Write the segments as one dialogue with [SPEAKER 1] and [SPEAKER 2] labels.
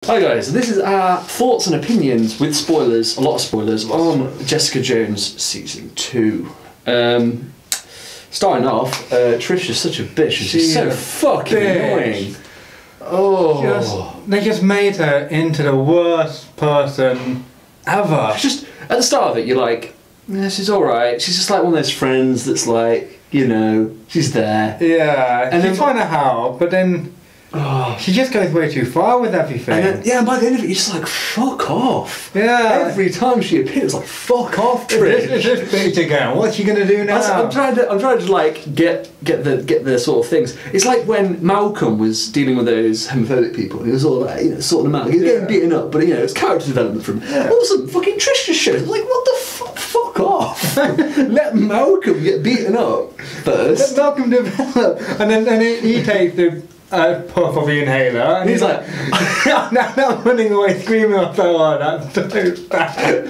[SPEAKER 1] Hi guys, this is our thoughts and opinions with spoilers, a lot of spoilers, on Jessica Jones Season 2. Starting off, Trish is such a bitch, she's so fucking annoying.
[SPEAKER 2] They just made her into the worst person ever.
[SPEAKER 1] Just, at the start of it, you're like, yeah, she's alright, she's just like one of those friends that's like, you know, she's there.
[SPEAKER 2] Yeah, and she's trying to help, but then she just goes way too far with everything.
[SPEAKER 1] And then, by the end of it, you're just like, fuck off.
[SPEAKER 2] Yeah.
[SPEAKER 1] Every time she appears, like, fuck off, Trish.
[SPEAKER 2] This bitch again. What's she gonna do now?
[SPEAKER 1] I'm trying to like get the sort of things. It's like when Malcolm was dealing with those homophobic people. He was all like, sorting them out. He was getting beaten up, but it's character development from him. All of a sudden, fucking Trish just shows. I'm like, what the fuck? Fuck off. Let Malcolm get beaten up first.
[SPEAKER 2] Let Malcolm develop, and then he takes the puff of the inhaler, and he's like, now running away screaming. I thought, that's so bad.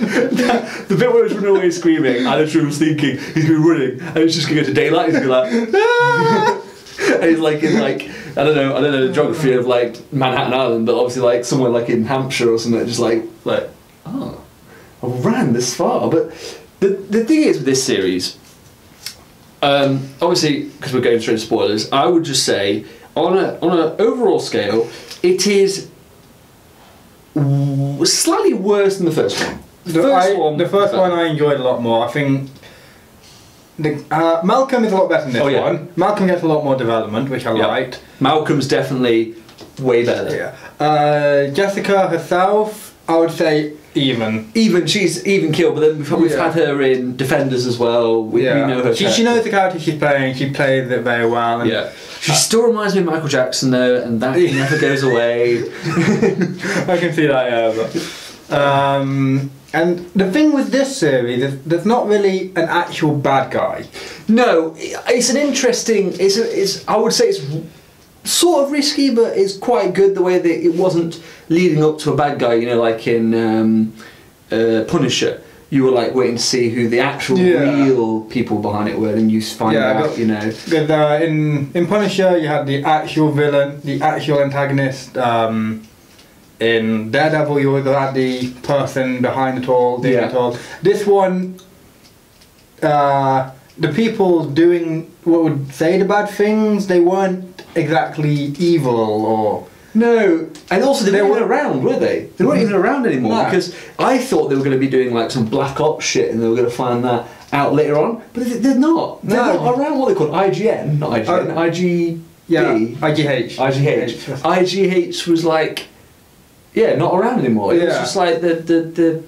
[SPEAKER 1] The bit where he's running away screaming, I literally was thinking he's going to be running, and it's just going to go to daylight. He's going to be like, and he's like in like I don't know the geography of like Manhattan Island, but obviously like somewhere like in Hampshire or something, just like I ran this far. But the thing is with this series, obviously because we're going straight to spoilers, I would just say, on an overall scale, it is slightly worse than the first one.
[SPEAKER 2] The first one I enjoyed a lot more. I think Malcolm is a lot better than this one. Malcolm gets a lot more development, which I liked.
[SPEAKER 1] Malcolm's definitely way better.
[SPEAKER 2] Yeah. Jessica herself, I would say even.
[SPEAKER 1] She's even killed, but then we've had her in Defenders as well. We know her.
[SPEAKER 2] She knows the character she's playing. She plays it very well. And
[SPEAKER 1] she still reminds me of Michael Jackson though, and that never goes away.
[SPEAKER 2] I can see that, and the thing with this series is there's not really an actual bad guy.
[SPEAKER 1] No, it's an interesting. I would say it's sort of risky, but it's quite good the way that it wasn't leading up to a bad guy. Like in Punisher, you were like waiting to see who the actual real people behind it were, and you find out.
[SPEAKER 2] In Punisher, you had the actual villain, the actual antagonist. In Daredevil, you had the person behind it all, doing it all. This one, the people doing what would say the bad things, they weren't exactly evil or.
[SPEAKER 1] No, and also they weren't around, were they? They weren't even around anymore, because I thought they were going to be doing like some Black Ops shit and they were going to find that out later on, but they're not. They're not around. What they called IGN, not IGN, IGB.
[SPEAKER 2] Yeah, IGH.
[SPEAKER 1] IGH was like, not around anymore. It was just like they're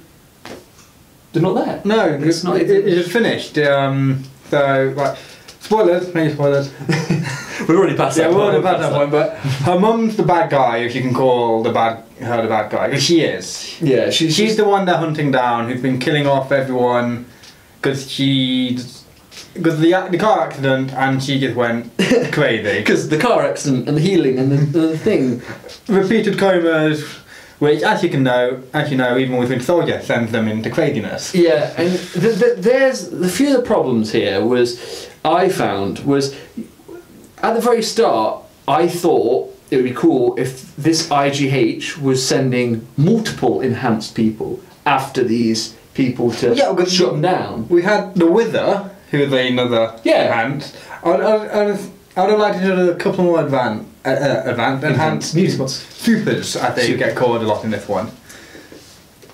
[SPEAKER 1] not there.
[SPEAKER 2] No, it's not. It is finished. So spoilers, maybe spoilers.
[SPEAKER 1] We're already past that point.
[SPEAKER 2] We're already past that point, but her mum's the bad guy, if you can call her the bad guy, because she is. Yeah, she's the one they're hunting down, who's been killing off everyone, because the car accident, and she just went crazy.
[SPEAKER 1] Because the car accident and the healing and the thing.
[SPEAKER 2] Repeated comas, which, as you know, even with Winter Soldier, sends them into craziness.
[SPEAKER 1] Yeah, and there's the few of the problems here I found was at the very start, I thought it would be cool if this IGH was sending multiple enhanced people after these people to shut them down.
[SPEAKER 2] We had the Wither, who was another enhanced. I'd have liked to do a couple more enhanced supers, I think, get called a lot in this one.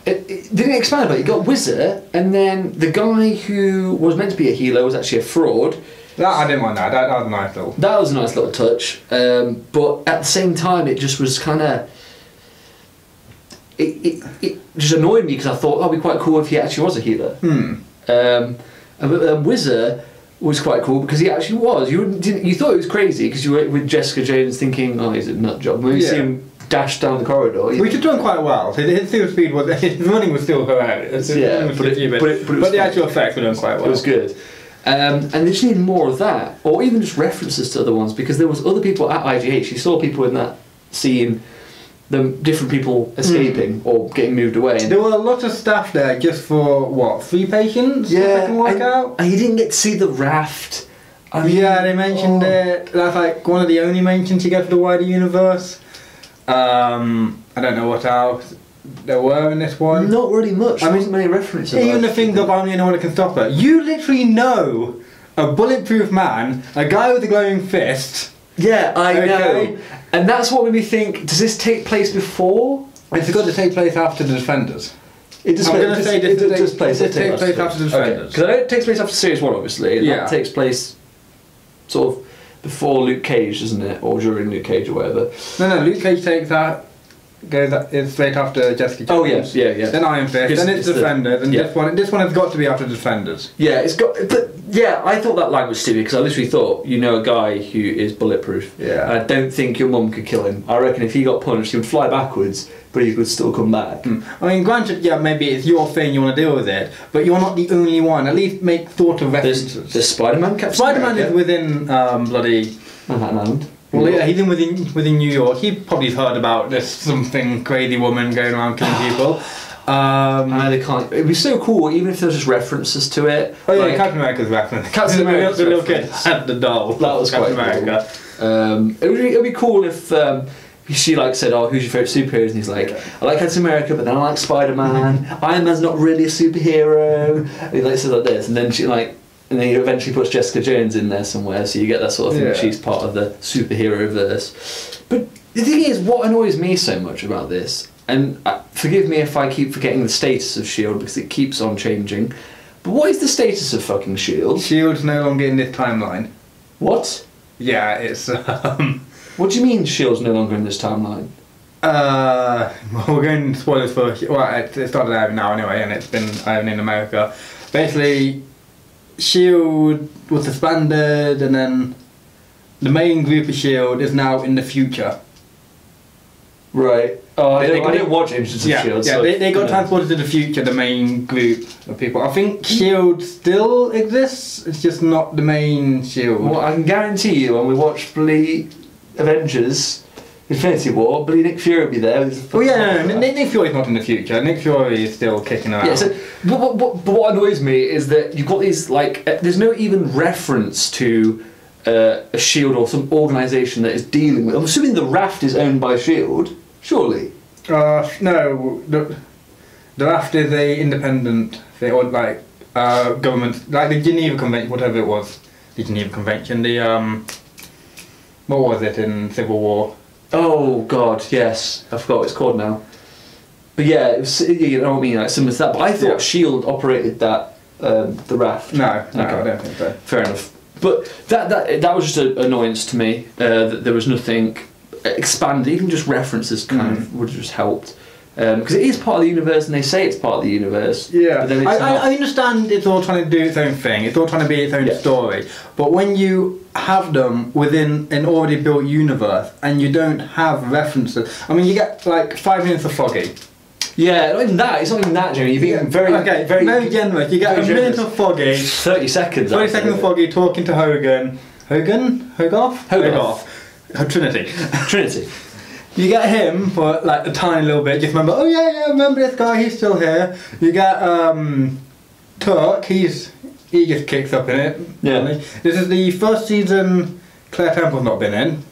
[SPEAKER 1] It didn't expand about it. You got Wizard, and then the guy who was meant to be a healer was actually a fraud.
[SPEAKER 2] I didn't mind that. That was a nice little.
[SPEAKER 1] That was a nice little touch, but at the same time, it just was kind of. It just annoyed me because I thought that'd be quite cool if he actually was a healer. But Wizard was quite cool because he actually was. You thought it was crazy because you were with Jessica Jones thinking, oh, he's a nut job. When you see him dash down the corridor,
[SPEAKER 2] which had done quite well. His speed was, his running was still hilarious. But the actual effects were done quite well.
[SPEAKER 1] It was good. And they just needed more of that, or even just references to other ones, because there was other people at IGH. You saw people in that scene, different people escaping or getting moved away. And
[SPEAKER 2] there were a lot of staff there just for what, 3 patients?
[SPEAKER 1] Yeah,
[SPEAKER 2] can work out.
[SPEAKER 1] And you didn't get to see the raft.
[SPEAKER 2] They mentioned it. That's like one of the only mentions you get for the wider universe. I don't know what else there were in this one.
[SPEAKER 1] Not really much.
[SPEAKER 2] I mean,
[SPEAKER 1] wasn't many references.
[SPEAKER 2] Even the things of I'm the only one that can stop her. You literally know a bulletproof man, a guy with a glowing fist.
[SPEAKER 1] Yeah, I
[SPEAKER 2] Okay.
[SPEAKER 1] know. And that's what made me think, does this take place before?
[SPEAKER 2] It's got to take place after the Defenders.
[SPEAKER 1] It just
[SPEAKER 2] I'm
[SPEAKER 1] it
[SPEAKER 2] gonna
[SPEAKER 1] just-
[SPEAKER 2] say
[SPEAKER 1] it
[SPEAKER 2] this
[SPEAKER 1] just
[SPEAKER 2] takes
[SPEAKER 1] plays-
[SPEAKER 2] place after the Defenders.
[SPEAKER 1] Because I know it takes place after Series 1, obviously, and
[SPEAKER 2] Yeah.
[SPEAKER 1] that takes place sort of before Luke Cage, doesn't it? Or during Luke Cage or whatever.
[SPEAKER 2] No, Luke Cage takes that. It's straight after Jessica Jones.
[SPEAKER 1] Oh, yes, yeah.
[SPEAKER 2] Then Iron Fist. Then it's
[SPEAKER 1] the-
[SPEAKER 2] Defenders, and
[SPEAKER 1] yeah.
[SPEAKER 2] this one has got to be after the Defenders.
[SPEAKER 1] Yeah, it's got. But yeah, I thought that line was stupid because I literally thought, you know, a guy who is bulletproof.
[SPEAKER 2] Yeah.
[SPEAKER 1] And I don't think your mum could kill him. I reckon if he got punched, he would fly backwards, but he could still come back.
[SPEAKER 2] I mean, granted, yeah, maybe it's your thing, you want to deal with it, but you're not the only one. At least make sort of references.
[SPEAKER 1] There's Spider-Man, Captain
[SPEAKER 2] Spider-Man
[SPEAKER 1] America.
[SPEAKER 2] is within bloody.
[SPEAKER 1] Manhattan Island.
[SPEAKER 2] Well, yeah, he's within New York. He probably heard about this something crazy woman going around killing people.
[SPEAKER 1] They can't. It'd be so cool, even if there was just references to it.
[SPEAKER 2] Oh yeah,
[SPEAKER 1] like,
[SPEAKER 2] Captain America's reference.
[SPEAKER 1] Captain
[SPEAKER 2] The
[SPEAKER 1] America's
[SPEAKER 2] little kid
[SPEAKER 1] reference.
[SPEAKER 2] had the doll.
[SPEAKER 1] That was
[SPEAKER 2] Captain
[SPEAKER 1] quite
[SPEAKER 2] America.
[SPEAKER 1] cool. It'd be cool if she like said, "Oh, who's your favourite superhero?" And he's like, "I like Captain America, but then I like Spider-Man. Iron Man's not really a superhero." And he like says like this, and then she like. And then he eventually puts Jessica Jones in there somewhere, so you get that sort of thing.
[SPEAKER 2] Yeah.
[SPEAKER 1] She's part of the superhero verse. But the thing is, what annoys me so much about this, and forgive me if I keep forgetting the status of S.H.I.E.L.D. because it keeps on changing, but what is the status of fucking S.H.I.E.L.D.?
[SPEAKER 2] Shield's no longer in this timeline.
[SPEAKER 1] What?
[SPEAKER 2] Yeah, it's
[SPEAKER 1] What do you mean S.H.I.E.L.D's no longer in this timeline?
[SPEAKER 2] well, we're going to spoilers for. Well, it started out now anyway, and it's been out in America. Basically, S.H.I.E.L.D. was disbanded, and then the main group of S.H.I.E.L.D. is now in the future.
[SPEAKER 1] Right. Oh, I
[SPEAKER 2] They
[SPEAKER 1] didn't watch Agents of S.H.I.E.L.D.
[SPEAKER 2] Yeah,
[SPEAKER 1] so,
[SPEAKER 2] they got
[SPEAKER 1] no.
[SPEAKER 2] transported to the future, the main group of people. I think S.H.I.E.L.D. still exists, it's just not the main S.H.I.E.L.D.
[SPEAKER 1] Well, I can guarantee you when we watch bloody Avengers Infinity War, bloody Nick Fury will be there.
[SPEAKER 2] Oh yeah, no, Nick Fury's not in the future. Nick Fury is still kicking around.
[SPEAKER 1] Yeah, so but what annoys me is that you've got these like there's no even reference to a Shield or some organisation that is dealing with. I'm assuming the Raft is owned by Shield, surely.
[SPEAKER 2] No, the Raft is a independent thing, or like government, like the Geneva Convention, whatever it was. The Geneva Convention, what was it in Civil War?
[SPEAKER 1] Oh God, yes, I forgot what it's called now. But yeah, it was, you know what I mean, like similar to that. But I thought
[SPEAKER 2] Yeah.
[SPEAKER 1] Shield operated that the Raft.
[SPEAKER 2] No,
[SPEAKER 1] Okay.
[SPEAKER 2] I don't think so.
[SPEAKER 1] Fair enough. But that was just an annoyance to me. That there was nothing expanded, even just references kind of would have just helped. Because it is part of the universe, and they say it's part of the universe.
[SPEAKER 2] Yeah,
[SPEAKER 1] but then it's not.
[SPEAKER 2] I understand it's all trying to do its own thing. It's all trying to be its own
[SPEAKER 1] Yeah.
[SPEAKER 2] story. But when you have them within an already built universe and you don't have references, I mean, you get like 5 minutes of Foggy.
[SPEAKER 1] Yeah, not even that. It's not even that, Jimmy. You're being very,
[SPEAKER 2] okay,
[SPEAKER 1] very
[SPEAKER 2] generous. You get a
[SPEAKER 1] very
[SPEAKER 2] minute
[SPEAKER 1] generous.
[SPEAKER 2] of Foggy.
[SPEAKER 1] 30 seconds.
[SPEAKER 2] 30 seconds of Foggy talking to Hogan. Hogarth? Trinity.
[SPEAKER 1] Trinity.
[SPEAKER 2] You get him for like a tiny little bit. Just remember, oh yeah, remember this guy? He's still here. You get Turk. He just kicks up in it.
[SPEAKER 1] Yeah.
[SPEAKER 2] This is the first season Claire Temple's not been in.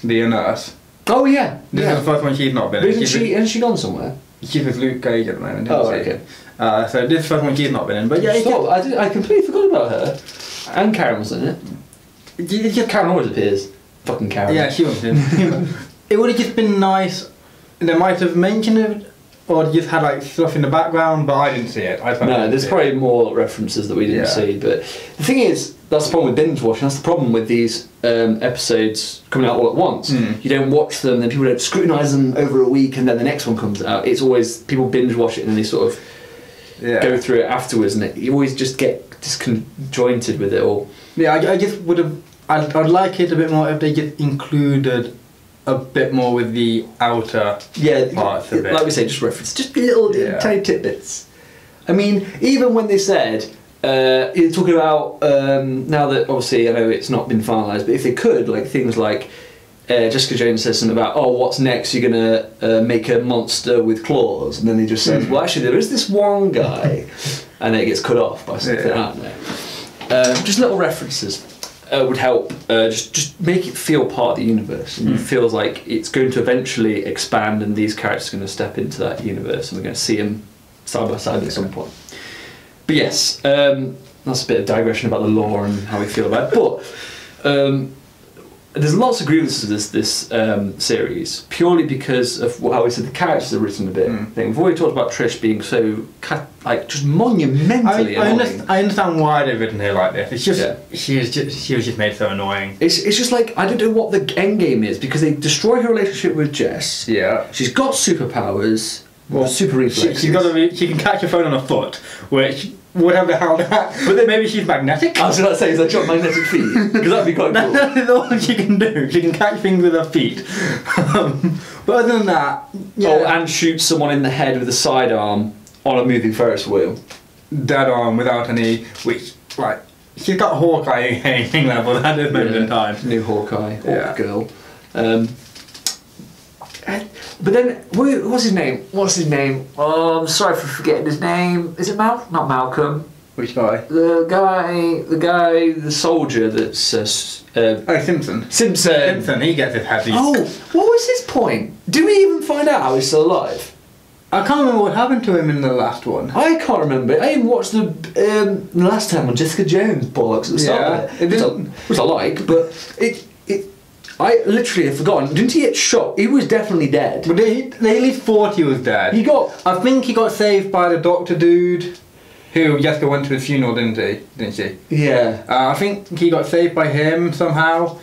[SPEAKER 2] The nurse.
[SPEAKER 1] Oh yeah.
[SPEAKER 2] This is the first one she's not been
[SPEAKER 1] But
[SPEAKER 2] in.
[SPEAKER 1] hasn't she gone somewhere?
[SPEAKER 2] She's with Luke Cage at the moment.
[SPEAKER 1] Oh,
[SPEAKER 2] isn't she?
[SPEAKER 1] okay.
[SPEAKER 2] So this is the first one she's not been in. But yeah,
[SPEAKER 1] I completely forgot about her. And Karen was in it.
[SPEAKER 2] it's just
[SPEAKER 1] Karen always appears. Fucking Karen.
[SPEAKER 2] Yeah, she was in. It would have just been nice. They might have mentioned it, or just had like stuff in the background, but I didn't see it.
[SPEAKER 1] No, there's probably more references that we didn't
[SPEAKER 2] Yeah.
[SPEAKER 1] see. But the thing is, that's the problem with binge watching. That's the problem with these episodes coming out all at once. You don't watch them, then people don't scrutinise them over a week, and then the next one comes out. It's always people binge watch it and they sort of go through it afterwards, and you always just get disconjointed with it all.
[SPEAKER 2] Yeah, I just would have. I'd like it a bit more if they just included a bit more with the outer parts of it.
[SPEAKER 1] Like we say, just reference, just little
[SPEAKER 2] Yeah.
[SPEAKER 1] tiny tidbits. I mean, even when they said, you're talking about now that obviously I know it's not been finalised, but if they could, like things like Jessica Jones says something about, oh, what's next? You're gonna make a monster with claws, and then they just says, well, actually, there is this one guy, and then it gets cut off by something,
[SPEAKER 2] Yeah.
[SPEAKER 1] aren't there? Just little references. would help just make it feel part of the universe, and it feels like it's going to eventually expand, and these characters are going to step into that universe, and we're going to see them side by side at some point. But yes, that's a bit of digression about the lore and how we feel about it. But there's lots of grievances with this series, purely because of how we said the characters are written a bit. We've already talked about Trish being so just monumentally annoying.
[SPEAKER 2] I understand why they've written her like this. It's just she was just made so annoying.
[SPEAKER 1] It's just like, I don't know what the end game is, because they destroy her relationship with Jess.
[SPEAKER 2] Yeah.
[SPEAKER 1] She's got superpowers. Well, super reflexes.
[SPEAKER 2] She can catch a phone on a foot, which whatever the hell that. But then maybe she's magnetic.
[SPEAKER 1] I was going to say, is that got magnetic feet? Because that'd be quite cool.
[SPEAKER 2] That's all she can do. She can catch things with her feet. But other than that, yeah.
[SPEAKER 1] Oh, and shoot someone in the head with a sidearm on a moving Ferris wheel.
[SPEAKER 2] Dead on without any. Which right, she's got Hawkeye aiming level at this moment in time.
[SPEAKER 1] New Hawkeye, Girl. But then, what's his name? Oh, I'm sorry for forgetting his name. Is it Not Malcolm.
[SPEAKER 2] Which guy?
[SPEAKER 1] The soldier that's...
[SPEAKER 2] Simpson.
[SPEAKER 1] Simpson,
[SPEAKER 2] he gets his heavy.
[SPEAKER 1] Oh, what was his point? Did we even find out how he's still alive?
[SPEAKER 2] I can't remember what happened to him in the last one.
[SPEAKER 1] I can't remember. I even watched the last time on Jessica Jones bollocks at the start of it. Which I like, but I literally have forgotten. Didn't he get shot? He was definitely dead.
[SPEAKER 2] But they at least thought he was dead. I think he got saved by the doctor dude, who Jessica went to his funeral, didn't she?
[SPEAKER 1] Yeah.
[SPEAKER 2] I think he got saved by him somehow.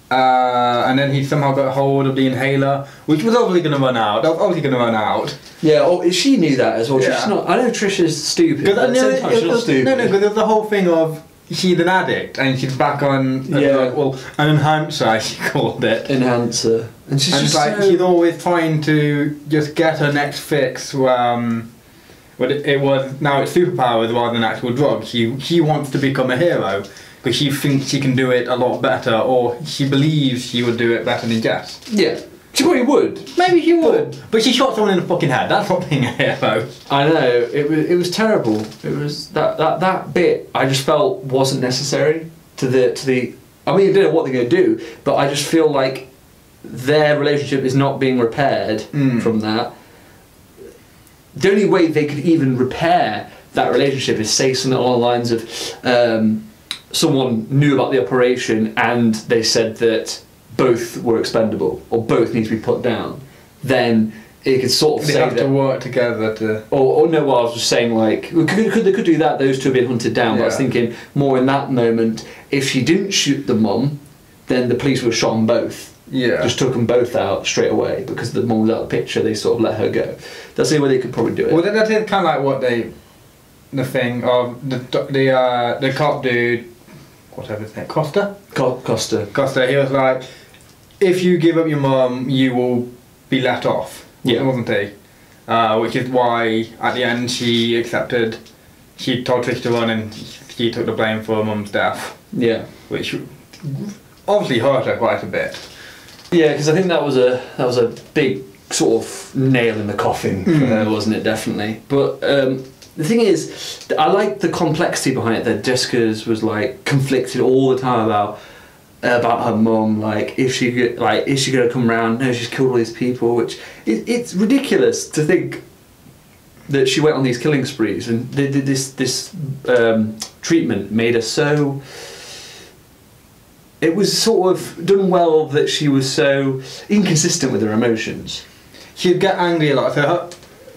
[SPEAKER 2] And then he somehow got hold of the inhaler, which was obviously going to run out.
[SPEAKER 1] Yeah, she knew that as well.
[SPEAKER 2] Yeah.
[SPEAKER 1] She's not. I know Trish is stupid.
[SPEAKER 2] Because
[SPEAKER 1] she's not stupid.
[SPEAKER 2] No, because there's the whole thing of she's an addict and she's back on. An enhancer, she called it.
[SPEAKER 1] Enhancer, and she's just
[SPEAKER 2] like she's always trying to just get her next fix. But it was now it's superpowers rather than actual drugs. She wants to become a hero because she thinks she can do it a lot better, or she believes she would do it better than Jess.
[SPEAKER 1] Yeah. She probably would.
[SPEAKER 2] Maybe she would. But she shot someone in the fucking head. That's not being a hero.
[SPEAKER 1] I know. It was terrible. It was that bit I just felt wasn't necessary to the I mean, I don't know what they're going to do, but I just feel like their relationship is not being repaired from that. The only way they could even repair that relationship is say something along the lines of someone knew about the operation and they said that both were expendable or both need to be put down. Then it could sort of
[SPEAKER 2] they
[SPEAKER 1] say
[SPEAKER 2] have
[SPEAKER 1] that,
[SPEAKER 2] to work together to.
[SPEAKER 1] Or no, well, I was just saying like they could do that. Those two have been hunted down. But I was thinking more in that moment. If she didn't shoot the mum, then the police would have shot them both.
[SPEAKER 2] Yeah.
[SPEAKER 1] Just took them both out straight away because the mum was out of the picture. They sort of let her go. That's the only way they could probably do it.
[SPEAKER 2] Well, that is kind of like what the thing of the cop dude, whatever his name, Costa. Costa. He was like, if you give up your mum, you will be let off.
[SPEAKER 1] Yeah.
[SPEAKER 2] Wasn't he? Which is why at the end she told Trish to run and she took the blame for her mum's death.
[SPEAKER 1] Yeah.
[SPEAKER 2] Which obviously hurt her quite a bit.
[SPEAKER 1] Yeah, because I think that was a big sort of nail in the coffin for her, wasn't it? Definitely. But the thing is, I like the complexity behind it. That Jessica's was like conflicted all the time about her mum. Like, is she gonna come round? No, she's killed all these people. Which it's ridiculous to think that she went on these killing sprees and they did this treatment made her so. It was sort of done well that she was so inconsistent with her emotions.
[SPEAKER 2] She'd get angry a lot, so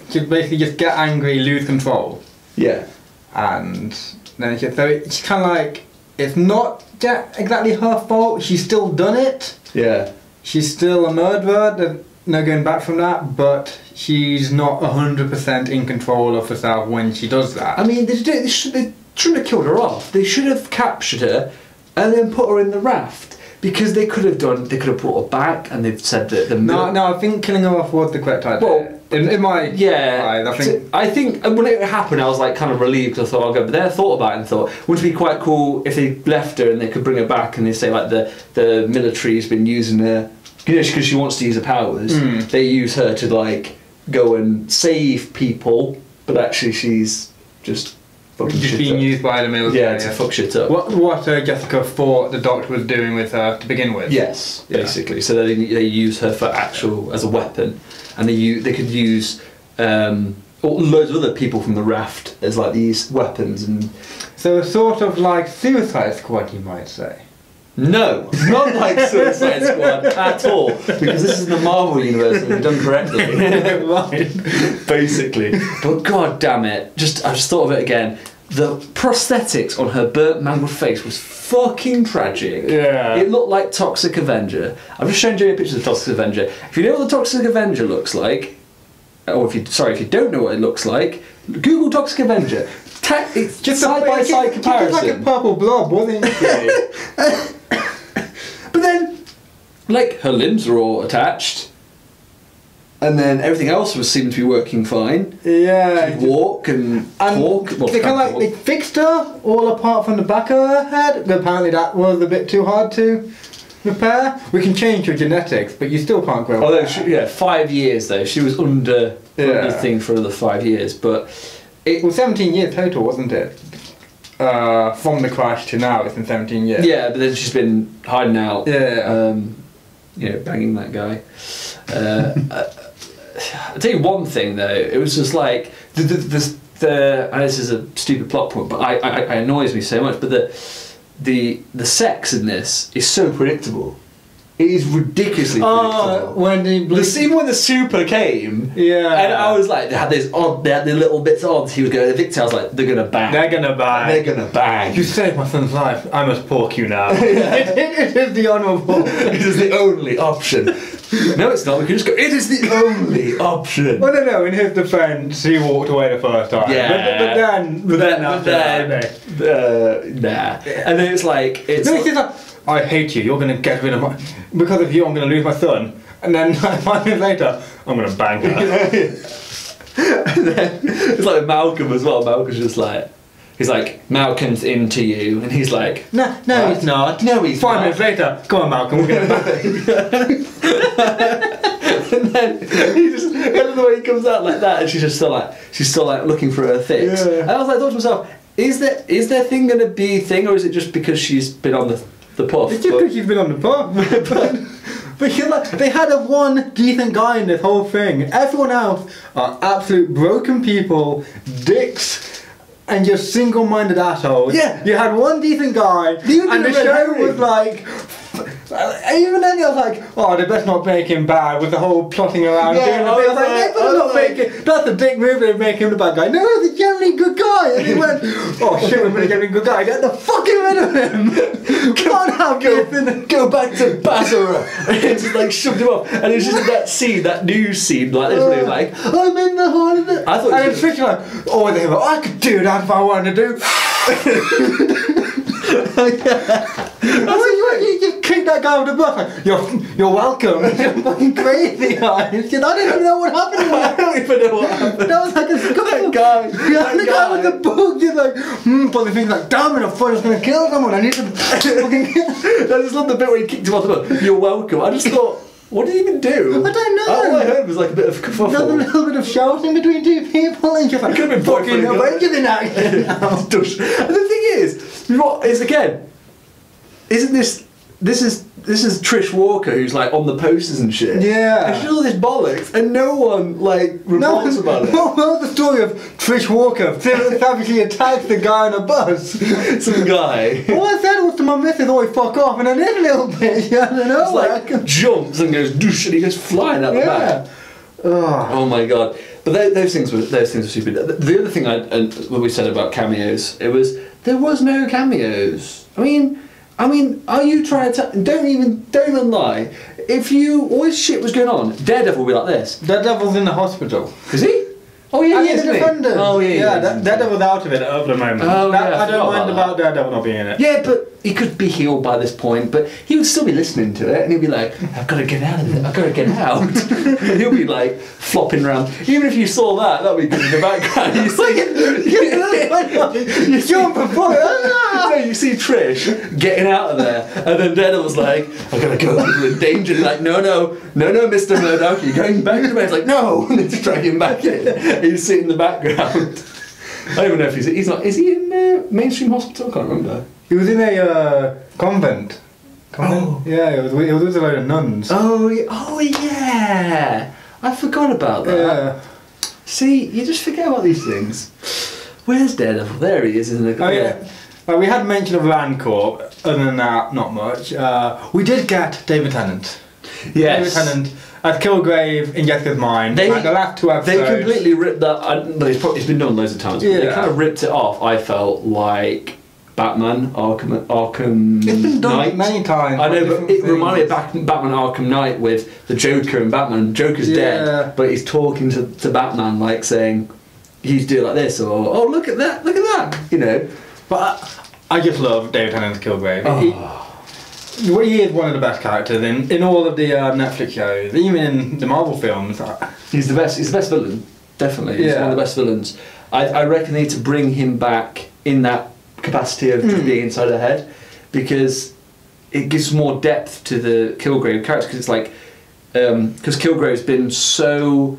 [SPEAKER 2] she'd basically just get angry, lose control.
[SPEAKER 1] Yeah.
[SPEAKER 2] And then it's kind of like, it's not exactly her fault, she's still done it.
[SPEAKER 1] Yeah.
[SPEAKER 2] She's still a murderer, there's no going back from that, but she's not 100% in control of herself when she does that.
[SPEAKER 1] I mean, they shouldn't have killed her off. They should have captured her and then put her in the raft, because they could have brought her back, and they've said that the
[SPEAKER 2] no, I think killing her off was the correct idea.
[SPEAKER 1] Well,
[SPEAKER 2] in my
[SPEAKER 1] I think when it happened, I was like kind of relieved. I thought I'll go, but then I thought about it and thought, wouldn't it be quite cool if they left her and they could bring her back, and they say like the military's been using her, you know, because she wants to use her powers. They use her to like go and save people, but actually she's just fucking
[SPEAKER 2] Just
[SPEAKER 1] shit
[SPEAKER 2] being
[SPEAKER 1] up.
[SPEAKER 2] used by the military.
[SPEAKER 1] Yeah, to fuck shit up.
[SPEAKER 2] What Jessica thought the Doctor was doing with her to begin with.
[SPEAKER 1] Yes,
[SPEAKER 2] Yeah.
[SPEAKER 1] basically. So they use her for actual as a weapon, and they could use loads of other people from the raft as like these weapons. And
[SPEAKER 2] So a sort of like Suicide Squad, you might say.
[SPEAKER 1] no, not like Suicide Squad at all, because this is the Marvel universe and they've done correctly.
[SPEAKER 2] Right.
[SPEAKER 1] Basically, but god damn it! I just thought of it again. The prosthetics on her burnt, mangled face was fucking tragic.
[SPEAKER 2] Yeah.
[SPEAKER 1] It looked like Toxic Avenger. I've just shown Jamie pictures of Toxic Avenger. If you know what the Toxic Avenger looks like, or if you don't know what it looks like, Google Toxic Avenger. It's just side by side comparison.
[SPEAKER 2] Just like a purple blob, wasn't it?
[SPEAKER 1] But then, like, her limbs are all attached, and then everything else seemed to be working fine.
[SPEAKER 2] Yeah.
[SPEAKER 1] She'd walk and talk. Well,
[SPEAKER 2] They kind of like they fixed her all apart from the back of her head. But apparently that was a bit too hard to repair. We can change your genetics, but you still can't grow.
[SPEAKER 1] Although,
[SPEAKER 2] hair.
[SPEAKER 1] 5 years though. She was under the thing for another 5 years, but
[SPEAKER 2] It was 17 years total, wasn't it? From the crash to now, it's been 17 years.
[SPEAKER 1] yeah. But then she's been hiding out.
[SPEAKER 2] Yeah.
[SPEAKER 1] Banging that guy. I'll tell you one thing though. It was just like and this is a stupid plot point, but it annoys me so much. But the sex in this is so predictable. It is ridiculously predictable.
[SPEAKER 2] When
[SPEAKER 1] The scene when the super came,
[SPEAKER 2] Yeah.
[SPEAKER 1] and I was like, they had the little bits of odds. He was going to evict. I was like, they're gonna bang.
[SPEAKER 2] They're gonna bang.
[SPEAKER 1] They're gonna bang.
[SPEAKER 2] You saved my son's life. I must pork you now. It is the honourable.
[SPEAKER 1] It is the only option. No, it's not. We can just go. It is the only option.
[SPEAKER 2] Well, no. In his defence, he walked away the first time.
[SPEAKER 1] Yeah.
[SPEAKER 2] But then, nah.
[SPEAKER 1] And then it's like it's.
[SPEAKER 2] No, he's like, I hate you. You're gonna get rid of my. Because of you, I'm gonna lose my son. And then 5 minutes later, I'm gonna bang her.
[SPEAKER 1] And then, it's like with Malcolm as well. Malcolm's just like. He's like, Malcolm's into you, and he's like,
[SPEAKER 2] No,
[SPEAKER 1] what?
[SPEAKER 2] he's not.
[SPEAKER 1] No, he's
[SPEAKER 2] 5
[SPEAKER 1] not.
[SPEAKER 2] minutes later, come on, Malcolm, we're gonna bang.
[SPEAKER 1] And then he just, I don't know the way he comes out like that, and she's still like looking for her fix.
[SPEAKER 2] Yeah.
[SPEAKER 1] And I was like, thought to myself, is their thing gonna be a thing, or is it just because she's been on the puff?
[SPEAKER 2] It's just because she's been on the pub. But you're like, they had one decent guy in this whole thing. Everyone else are absolute broken people, dicks, and just single-minded assholes.
[SPEAKER 1] Yeah.
[SPEAKER 2] You had one decent guy,
[SPEAKER 1] Even
[SPEAKER 2] and the
[SPEAKER 1] the red
[SPEAKER 2] show
[SPEAKER 1] herring.
[SPEAKER 2] was like. Even then, I was like, oh, they best not make him bad with the whole plotting around.
[SPEAKER 1] Yeah,
[SPEAKER 2] doing the
[SPEAKER 1] I
[SPEAKER 2] thing.
[SPEAKER 1] was
[SPEAKER 2] They
[SPEAKER 1] like-
[SPEAKER 2] better
[SPEAKER 1] I was
[SPEAKER 2] not
[SPEAKER 1] like-
[SPEAKER 2] make it. That's a dick move. They make him the bad guy. No, he's a generally good guy. And he went, oh shit, we're gonna get a good guy. Get the fucking rid of him. Can't have this in the.
[SPEAKER 1] Go back to Basra! And just like shoved him off. And it's just that scene, that news scene, like this, where he was like,
[SPEAKER 2] I'm in the heart of it.
[SPEAKER 1] I thought
[SPEAKER 2] and
[SPEAKER 1] you
[SPEAKER 2] it's thinking like, oh, they were, I could do that if I wanted to do. You just kick that guy with the bus. Like, you're welcome. You're fucking crazy, guys. I didn't even know what happened.
[SPEAKER 1] I don't even know what happened.
[SPEAKER 2] That was like a
[SPEAKER 1] That guy.
[SPEAKER 2] Yeah, the guy with the book. You're like, probably thinking like, damn it, I thought I was gonna kill someone. I need to fucking kill.
[SPEAKER 1] I just love the bit where he kicked him off the bus. You're welcome. I just thought, what did he even do?
[SPEAKER 2] I don't know.
[SPEAKER 1] All I heard was like a bit of
[SPEAKER 2] Another
[SPEAKER 1] kerfuffle.
[SPEAKER 2] little bit of shouting between two people, and just like,
[SPEAKER 1] Could have been
[SPEAKER 2] fucking
[SPEAKER 1] boyfriend,
[SPEAKER 2] Avengers in action now.
[SPEAKER 1] And the thing is, what is again? Isn't this is Trish Walker who's like on the posters and shit?
[SPEAKER 2] Yeah.
[SPEAKER 1] And she does all this bollocks, and no one like reports about it.
[SPEAKER 2] Well, the story of Trish Walker savagely attacks the guy on a bus.
[SPEAKER 1] Some guy.
[SPEAKER 2] All I said was to my missus, oh, fuck off, and then this little bitch, I don't know.
[SPEAKER 1] It's like jumps and goes doosh, and he goes flying out the back.
[SPEAKER 2] Ugh.
[SPEAKER 1] Oh my god! But those things were stupid. The other thing what we said about cameos, there was no cameos. I mean, are you trying to don't even lie? If all this shit was going on, Daredevil would be like this.
[SPEAKER 2] Daredevil's in the hospital.
[SPEAKER 1] Is he? Oh yeah,
[SPEAKER 2] And
[SPEAKER 1] he
[SPEAKER 2] he's
[SPEAKER 1] is,
[SPEAKER 2] the
[SPEAKER 1] isn't he?
[SPEAKER 2] Defenders.
[SPEAKER 1] Oh yeah,
[SPEAKER 2] Daredevil's out of it at the moment.
[SPEAKER 1] Oh, yeah, I
[SPEAKER 2] I
[SPEAKER 1] forgot
[SPEAKER 2] don't mind
[SPEAKER 1] about
[SPEAKER 2] about Daredevil not being in it.
[SPEAKER 1] Yeah, but he could be healed by this point, but he would still be listening to it, and he'd be like, I've got to get out of it, I've got to get out. And he'll be like flopping around. Even if you saw that would be good in the background. You
[SPEAKER 2] Jump and fall.
[SPEAKER 1] no, you see Trish getting out of there, and then Daredevil's like, I've got to go, people in danger. And he's like, no, Mr. Murdoch, you're going back to bed. He's like, no, and they just drag him back in. And you see it in the background. I don't even know if he's not. Is he in mainstream hospital? I can't remember.
[SPEAKER 2] He was in a convent.
[SPEAKER 1] Oh.
[SPEAKER 2] Yeah, he was with a load of nuns.
[SPEAKER 1] Oh yeah. I forgot about that.
[SPEAKER 2] Yeah.
[SPEAKER 1] See, you just forget about these things. Where's Daredevil? There he is, isn't it?
[SPEAKER 2] Oh yeah. We had mention of Landcorp. Other than that, not much. We did get David Tennant.
[SPEAKER 1] Yes.
[SPEAKER 2] David Tennant as Kilgrave in Jessica's mind.
[SPEAKER 1] They-
[SPEAKER 2] Like the last 2 episodes.
[SPEAKER 1] They completely ripped that. Well, it's been done loads of times. But they
[SPEAKER 2] Yeah.
[SPEAKER 1] kind of ripped it off. I felt like Batman, Arkham
[SPEAKER 2] It's been done
[SPEAKER 1] Knight.
[SPEAKER 2] many times.
[SPEAKER 1] I know,
[SPEAKER 2] with
[SPEAKER 1] but
[SPEAKER 2] different
[SPEAKER 1] it reminded me of
[SPEAKER 2] things.
[SPEAKER 1] Batman Arkham Knight with the Joker and Batman. Joker's
[SPEAKER 2] Yeah.
[SPEAKER 1] dead, but he's talking to Batman like saying, he's doing like this, or oh look at that, you know.
[SPEAKER 2] But I just love David Tennant's Kilgrave.
[SPEAKER 1] Oh.
[SPEAKER 2] He is one of the best characters in all of the Netflix shows, even in the Marvel films.
[SPEAKER 1] He's the best villain, definitely. He's
[SPEAKER 2] Yeah.
[SPEAKER 1] one of the best villains. I reckon they need to bring him back in that capacity of just being inside her head, because it gives more depth to the Kilgrave character, because it's like, because Kilgrave's been so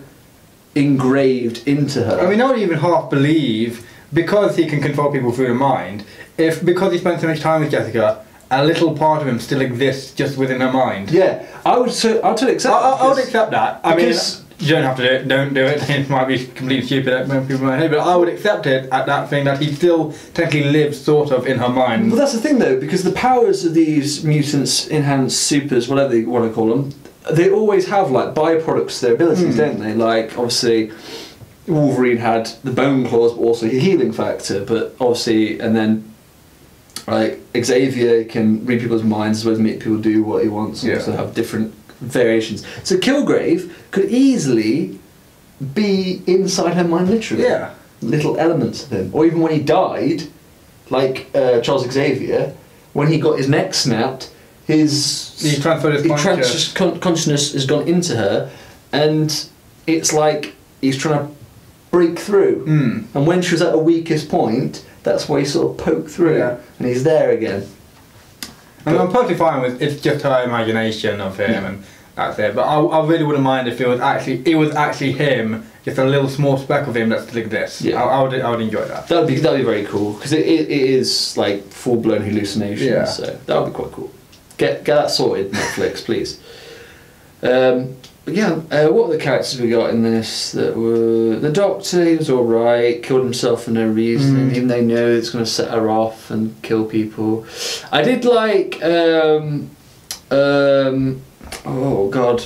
[SPEAKER 1] engraved into her.
[SPEAKER 2] I mean, I would even half believe, because he can control people through the mind, because he spent so much time with Jessica, a little part of him still exists just within her mind.
[SPEAKER 1] Yeah, I would totally accept that.
[SPEAKER 2] I would accept that. I mean,
[SPEAKER 1] because-
[SPEAKER 2] you don't have to do it. Don't do it. It might be completely stupid. When people might hate, but I would accept it at that thing that he still technically lives sort of in her mind.
[SPEAKER 1] Well, that's the thing though, because the powers of these mutants, enhanced supers, whatever you want to call them, they always have like byproducts to their abilities, don't they? Like obviously, Wolverine had the bone claws, but also a healing factor. But obviously, and then like Xavier can read people's minds as well as make people do what he wants, and
[SPEAKER 2] Yeah.
[SPEAKER 1] also have different variations. So Kilgrave could easily be inside her mind, literally.
[SPEAKER 2] Yeah.
[SPEAKER 1] Little elements of him, or even when he died, like Charles Xavier, when he got his neck snapped,
[SPEAKER 2] He transferred his
[SPEAKER 1] consciousness has gone into her, and it's like he's trying to break through.
[SPEAKER 2] Mm.
[SPEAKER 1] And when she was at her weakest point, that's why he sort of poked through,
[SPEAKER 2] Yeah.
[SPEAKER 1] and he's there again.
[SPEAKER 2] And I'm perfectly fine with it's just her imagination of him,
[SPEAKER 1] Yeah.
[SPEAKER 2] and that's it. But I really wouldn't mind if it was actually him, just a little small speck of him that still exists.
[SPEAKER 1] Yeah.
[SPEAKER 2] I would enjoy that.
[SPEAKER 1] That'd be very cool, because it is like full blown hallucination.
[SPEAKER 2] Yeah.
[SPEAKER 1] So that would be quite cool. Get that sorted, Netflix, please. But yeah, what are the characters we got in this that were... The Doctor, he was alright, killed himself for no reason, even though they know it's going to set her off and kill people. I did like... oh god,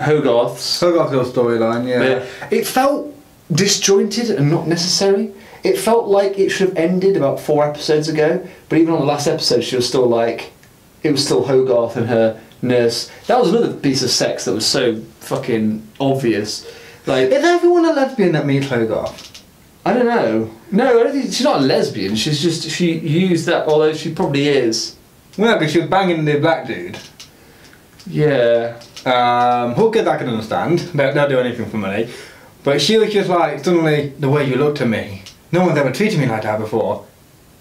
[SPEAKER 1] Hogarth's.
[SPEAKER 2] Hogarth's little storyline, yeah.
[SPEAKER 1] It felt disjointed and not necessary. It felt like it should have ended about 4 episodes ago, but even on the last episode she was still like... It was still Hogarth and her nurse. That was another piece of sex that was so fucking obvious. Like,
[SPEAKER 2] Is everyone a lesbian that meets Hogarth?
[SPEAKER 1] I don't know. No, I don't think she's not a lesbian. She's just she used that. Although she probably is.
[SPEAKER 2] Well, because she was banging the black dude.
[SPEAKER 1] Yeah.
[SPEAKER 2] Hookers I can understand. They'll do anything for money. But she was just like, suddenly, the way you looked at me. No one's ever treated me like that before.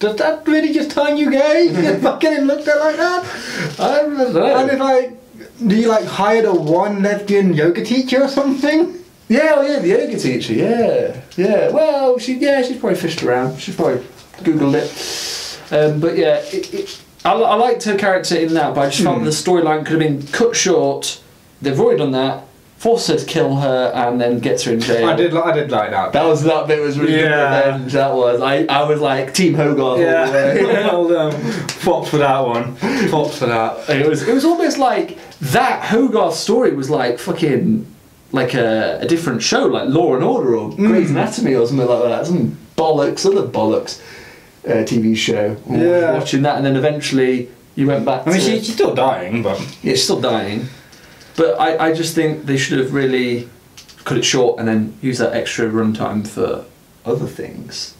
[SPEAKER 2] Does that really just turn you gay? If I getting looked at like that?
[SPEAKER 1] I don't know.
[SPEAKER 2] And it's like, do you like hire a one lesbian yoga teacher or something?
[SPEAKER 1] Yeah, oh yeah, the yoga teacher. Yeah. Well, she's probably fished around. She's probably googled it. But yeah, I liked her character in that, but I just felt the storyline could have been cut short. They've already done that. Forced her to kill her and then gets her in jail.
[SPEAKER 2] I did like that.
[SPEAKER 1] That bit was really good revenge. That was. I was like Team Hogarth. All the way.
[SPEAKER 2] Well, props for that one. Props for that.
[SPEAKER 1] It was almost like that Hogarth story was like fucking like a different show, like Law and Order or Grey's Anatomy or something like that. Some other bollocks TV show.
[SPEAKER 2] Yeah.
[SPEAKER 1] Watching that, and then eventually you went back.
[SPEAKER 2] I mean,
[SPEAKER 1] to,
[SPEAKER 2] she's still dying, but
[SPEAKER 1] yeah, she's still dying. But I just think they should have really cut it short and then use that extra runtime for other things.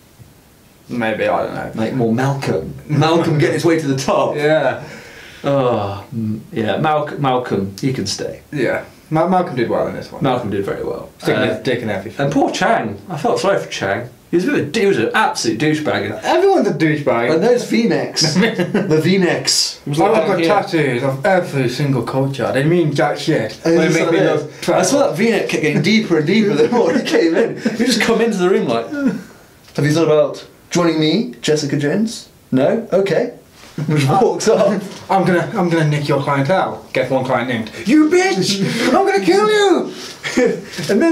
[SPEAKER 2] maybe, I don't know.
[SPEAKER 1] Like more Malcolm. Malcolm getting his way to the top.
[SPEAKER 2] Yeah.
[SPEAKER 1] Oh, yeah. Malcolm, he can stay.
[SPEAKER 2] Yeah. Malcolm did well in this one.
[SPEAKER 1] Malcolm did very well.
[SPEAKER 2] Sticking his dick and everything.
[SPEAKER 1] And poor Chang. I felt sorry for Chang. He was an absolute douchebag.
[SPEAKER 2] Everyone's a douchebag.
[SPEAKER 1] And those V-necks. The V-necks.
[SPEAKER 2] I've got tattoos of every single culture. They mean jack shit. They make me look
[SPEAKER 1] I saw that V-neck kept getting deeper and deeper the more he came in. He just come into the room like... Have you thought about joining me, Jessica Jones? No? Okay. Just walks off.
[SPEAKER 2] I'm gonna nick your clientele. Get one client named. You bitch! I'm gonna kill you!
[SPEAKER 1] And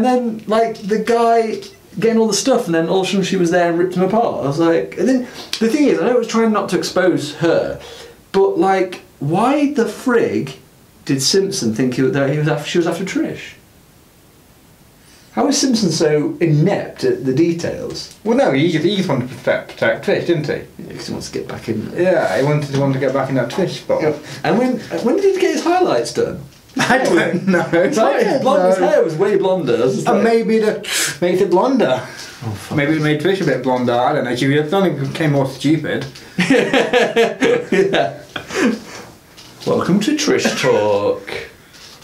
[SPEAKER 1] then like the guy getting all the stuff, and then all of a sudden she was there and ripped him apart. I was like, and then the thing is, I know it was trying not to expose her, but like, why the frig did Simpson think she was after Trish? How is Simpson so inept at the details?
[SPEAKER 2] Well, no, he just wanted to protect Trish, didn't he?
[SPEAKER 1] Yeah, because he wants to get back in.
[SPEAKER 2] Yeah, he wanted to get back in that Trish spot.
[SPEAKER 1] Yeah. And when did he get his highlights done?
[SPEAKER 2] I don't know.
[SPEAKER 1] His hair was way blonder.
[SPEAKER 2] And maybe it makes it blonder.
[SPEAKER 1] Oh, fuck.
[SPEAKER 2] Maybe it made Trish a bit blonder. I don't know. She suddenly became more stupid.
[SPEAKER 1] Yeah. Welcome to Trish Talk.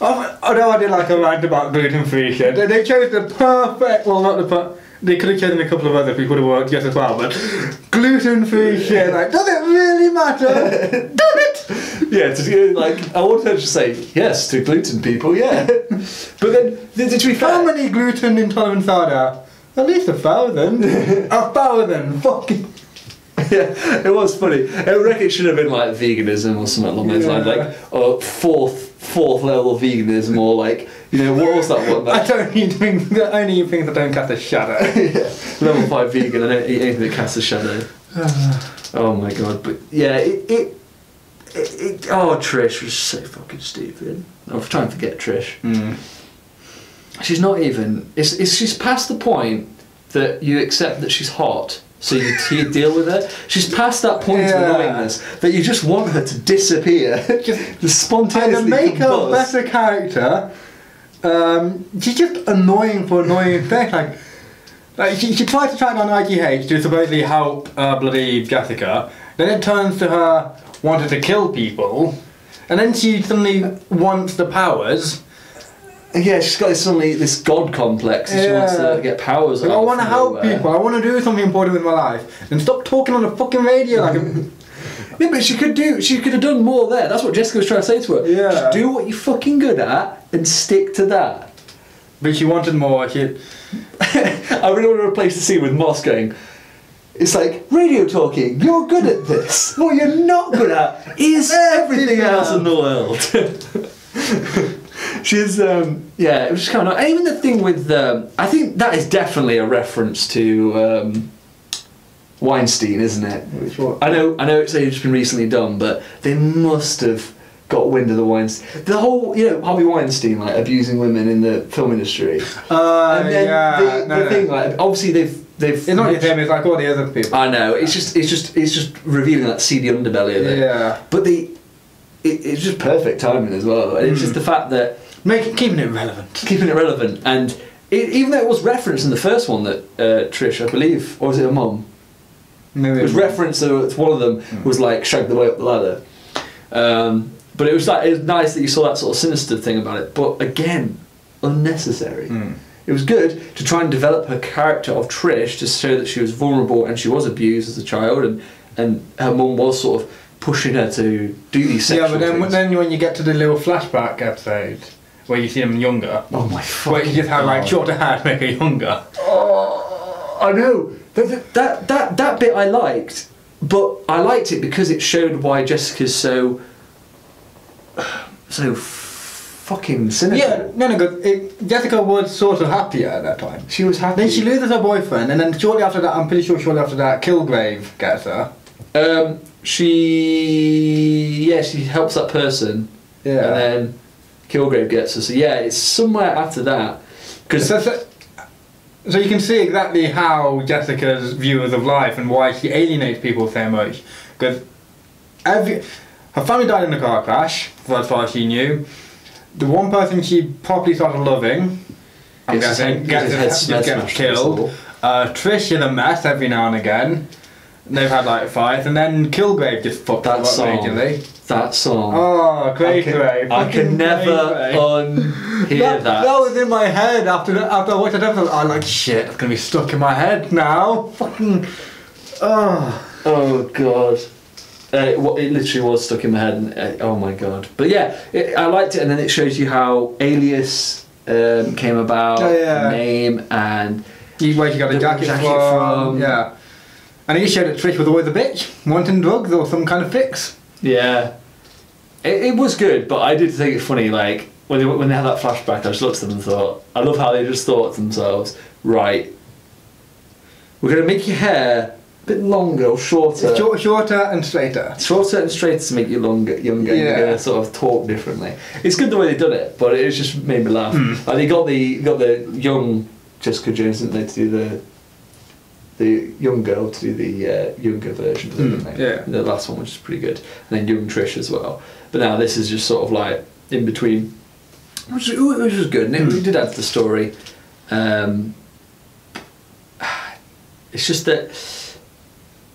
[SPEAKER 2] Although I did like a rant about gluten-free shit. They chose the perfect, well not the they could have chosen a couple of other people to work just as well, but gluten-free shit, like, does it really matter? Does it?
[SPEAKER 1] Yeah, I wanted her to say yes to gluten people, yeah. But then, to be fair...
[SPEAKER 2] How many gluten intolerant are there? At least 1,000. 1,000, fucking...
[SPEAKER 1] Yeah, it was funny. I reckon it should have been like veganism or something along those lines, like fourth level veganism, or like, you know, what was that one?
[SPEAKER 2] I don't eat things that only eat things that don't cast a shadow.
[SPEAKER 1] Yeah. Level 5 vegan, I don't eat anything that casts a shadow. Oh my god, but yeah, Trish was so fucking stupid. I'm trying to forget Trish. She's not even, she's past the point that you accept that she's hot, so you deal with her. She's past that point of annoyingness that you just want her to disappear. Just spontaneously.
[SPEAKER 2] And to make her a better character, she's just annoying for annoying sake. Like she tries to track down IGH to supposedly help bloody Jessica. Then it turns to her wanting to kill people, and then she suddenly wants the powers.
[SPEAKER 1] Yeah, she's got this god complex, and she wants to get powers.
[SPEAKER 2] Like, I want to help people. I want to do something important with my life, and stop talking on the fucking radio like.
[SPEAKER 1] Yeah, but she could have done more there. That's what Jessica was trying to say to her.
[SPEAKER 2] Yeah.
[SPEAKER 1] Just do what you're fucking good at and stick to that.
[SPEAKER 2] But she wanted more. I really
[SPEAKER 1] want to replace the scene with Moss going, it's like, radio talking, you're good at this. What you're not good at is everything else in the world. She's, it was just kind of, and even the thing with, I think that is definitely a reference to Weinstein, isn't it?
[SPEAKER 2] Which one?
[SPEAKER 1] I know it's just been recently done, but they must have got wind of the Weinstein. The whole, Harvey Weinstein, like, abusing women in the film industry. And then the thing, like, obviously they've
[SPEAKER 2] it's not just him, it's like all the other people.
[SPEAKER 1] I know, it's just revealing that seedy underbelly of it.
[SPEAKER 2] Yeah.
[SPEAKER 1] But it's just perfect timing as well. And it's just the fact that
[SPEAKER 2] keeping it relevant.
[SPEAKER 1] And even though it was referenced in the first one that Trish, I believe, or was it her mum?
[SPEAKER 2] Maybe
[SPEAKER 1] it was referenced to one of them was like shagged the way up the ladder. But it was nice that you saw that sort of sinister thing about it. But again, unnecessary. It was good to try and develop her character of Trish to show that she was vulnerable and she was abused as a child, and her mum was sort of pushing her to do these sexual things.
[SPEAKER 2] Yeah, but then when you get to the little flashback episode where you see them younger,
[SPEAKER 1] oh my fucking
[SPEAKER 2] where you just have like shorter hair to make her younger.
[SPEAKER 1] Oh, I know. That bit I liked, but I liked it because it showed why Jessica's so fucking cynical.
[SPEAKER 2] Yeah, no, good. Jessica was sort of happier at that time.
[SPEAKER 1] She was happy.
[SPEAKER 2] Then she loses her boyfriend, and then shortly after that, I'm pretty sure Kilgrave gets her.
[SPEAKER 1] She helps that person.
[SPEAKER 2] Yeah.
[SPEAKER 1] And then Kilgrave gets her. So yeah, it's somewhere after that. Cause
[SPEAKER 2] so you can see exactly how Jessica's views of life and why she alienates people so much. Because her family died in a car crash, as far as she knew. The one person she properly started loving, I'm guessing, gets killed. Trish is a mess every now and again. They've had like fights, and then Kilgrave just fucked
[SPEAKER 1] that
[SPEAKER 2] up
[SPEAKER 1] song.
[SPEAKER 2] regularly.
[SPEAKER 1] That song.
[SPEAKER 2] Oh, Grave.
[SPEAKER 1] I can never unhear that.
[SPEAKER 2] That was in my head after I watched that episode. I'm like, shit, it's gonna be stuck in my head now. Fucking.
[SPEAKER 1] Oh god. It literally was stuck in my head, and oh my god. But yeah, I liked it, and then it shows you how Alias came about, name, and
[SPEAKER 2] Where you got a jacket, from. Yeah. And he showed that Trish was always a bitch, wanting drugs or some kind of fix.
[SPEAKER 1] Yeah. It was good, but I did think it funny, like, when they had that flashback, I just looked at them and thought, I love how they just thought to themselves, right, we're going to make your hair a bit longer or shorter.
[SPEAKER 2] Shorter and straighter.
[SPEAKER 1] Shorter and straighter to make you younger.
[SPEAKER 2] Yeah.
[SPEAKER 1] You're going to sort of talk differently. It's good the way they done it, but it just made me laugh. Like, they got the young Jessica Jones, didn't they, to do the young girl to do the younger version of it, didn't they?
[SPEAKER 2] Yeah.
[SPEAKER 1] The last one, which is pretty good. And then young Trish as well. But now this is just sort of like in between, which was good. And it did add to the story. It's just that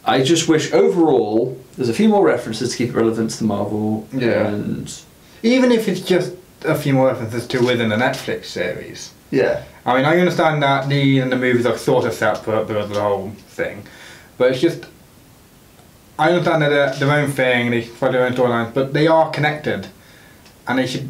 [SPEAKER 1] I just wish overall there's a few more references to keep it relevant to the Marvel.
[SPEAKER 2] Yeah.
[SPEAKER 1] And
[SPEAKER 2] even if it's just a few more references to within a Netflix series.
[SPEAKER 1] yeah.
[SPEAKER 2] I mean, I understand that the movies are sort of separate because of the whole thing, but it's just, I understand that they're their own thing, they follow their own storylines, but they are connected, and they should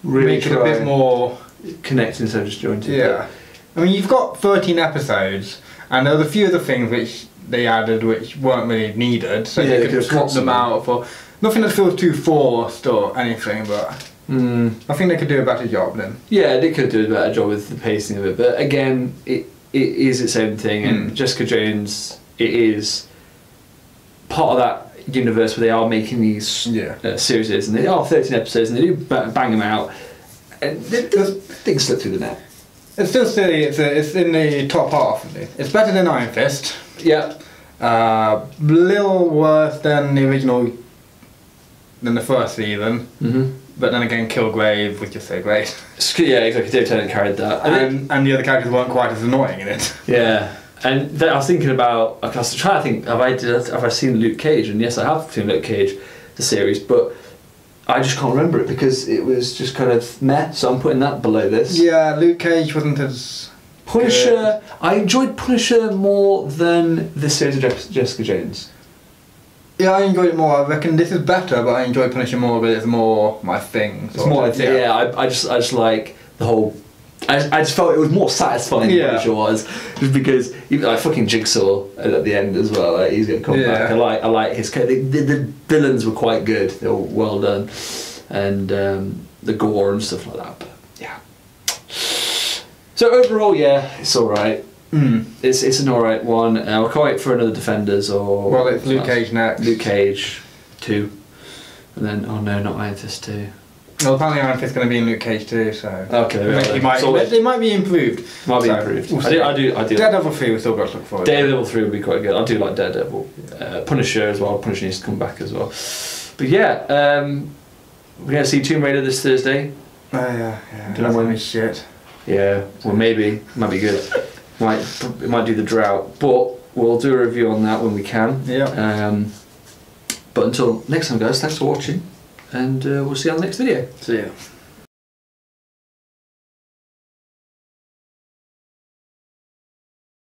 [SPEAKER 1] Really
[SPEAKER 2] make it a bit more
[SPEAKER 1] connected instead of just jointed.
[SPEAKER 2] Yeah. I mean, you've got 13 episodes, and there was a few other things which they added which weren't really needed, so
[SPEAKER 1] Yeah,
[SPEAKER 2] you
[SPEAKER 1] they
[SPEAKER 2] could
[SPEAKER 1] could've
[SPEAKER 2] swap
[SPEAKER 1] cut
[SPEAKER 2] them
[SPEAKER 1] some.
[SPEAKER 2] out for nothing that feels too forced or anything, but I think they could do a better job then.
[SPEAKER 1] Yeah, they could do a better job with the pacing of it, but again, it is its own thing, and Jessica Jones, it is part of that universe where they are making these series, and they are 13 episodes, and they do bang them out, and things slip through the net.
[SPEAKER 2] It's still silly, it's in the top half, isn't it? It's better than Iron Fist.
[SPEAKER 1] Yeah.
[SPEAKER 2] Little worse than the original, than the first season. But then again, Kilgrave was just so great.
[SPEAKER 1] Yeah, exactly. David Tennant carried that,
[SPEAKER 2] And the other characters weren't quite as annoying in it.
[SPEAKER 1] yeah. And I was thinking about, like, I was trying to think, have I seen Luke Cage? And yes, I have seen Luke Cage, the series, but I just can't remember it because it was just kind of meh. So I'm putting that below this.
[SPEAKER 2] Yeah, Luke Cage wasn't as
[SPEAKER 1] Punisher.
[SPEAKER 2] good.
[SPEAKER 1] I enjoyed Punisher more than this series of Jessica Jones.
[SPEAKER 2] Yeah, I enjoyed it more. I reckon this is better, but I enjoy Punisher more, but it's more my thing.
[SPEAKER 1] It's more like, I just like the whole. I just felt it was more satisfying than Punisher was, just because even like fucking Jigsaw at the end as well. Like, he's gonna come back. I like his. The villains were quite good. They were well done, and the gore and stuff like that. But yeah. So overall, yeah, it's all right. It's an alright one. I can't wait for another Defenders or.
[SPEAKER 2] Well, it's Luke Cage next.
[SPEAKER 1] Luke Cage 2. And then, oh no, not Iron Fist 2.
[SPEAKER 2] Well, apparently Iron Fist's going to be in Luke Cage too, so.
[SPEAKER 1] Okay,
[SPEAKER 2] they might be improved.
[SPEAKER 1] Might be improved.
[SPEAKER 2] We'll
[SPEAKER 1] I do.
[SPEAKER 2] Daredevil 3 we've still got to look forward to.
[SPEAKER 1] Daredevil 3 will be quite good. I do like Daredevil. Punisher as well. Punisher needs to come back as well. But yeah, we're going to see Tomb Raider this Thursday.
[SPEAKER 2] Oh yeah.
[SPEAKER 1] Don't know when.
[SPEAKER 2] Shit.
[SPEAKER 1] Yeah, well maybe. Might be good. It might do the drought, but we'll do a review on that when we can.
[SPEAKER 2] Yeah.
[SPEAKER 1] But until next time, guys, thanks for watching, and we'll see you on the next video.
[SPEAKER 2] See ya.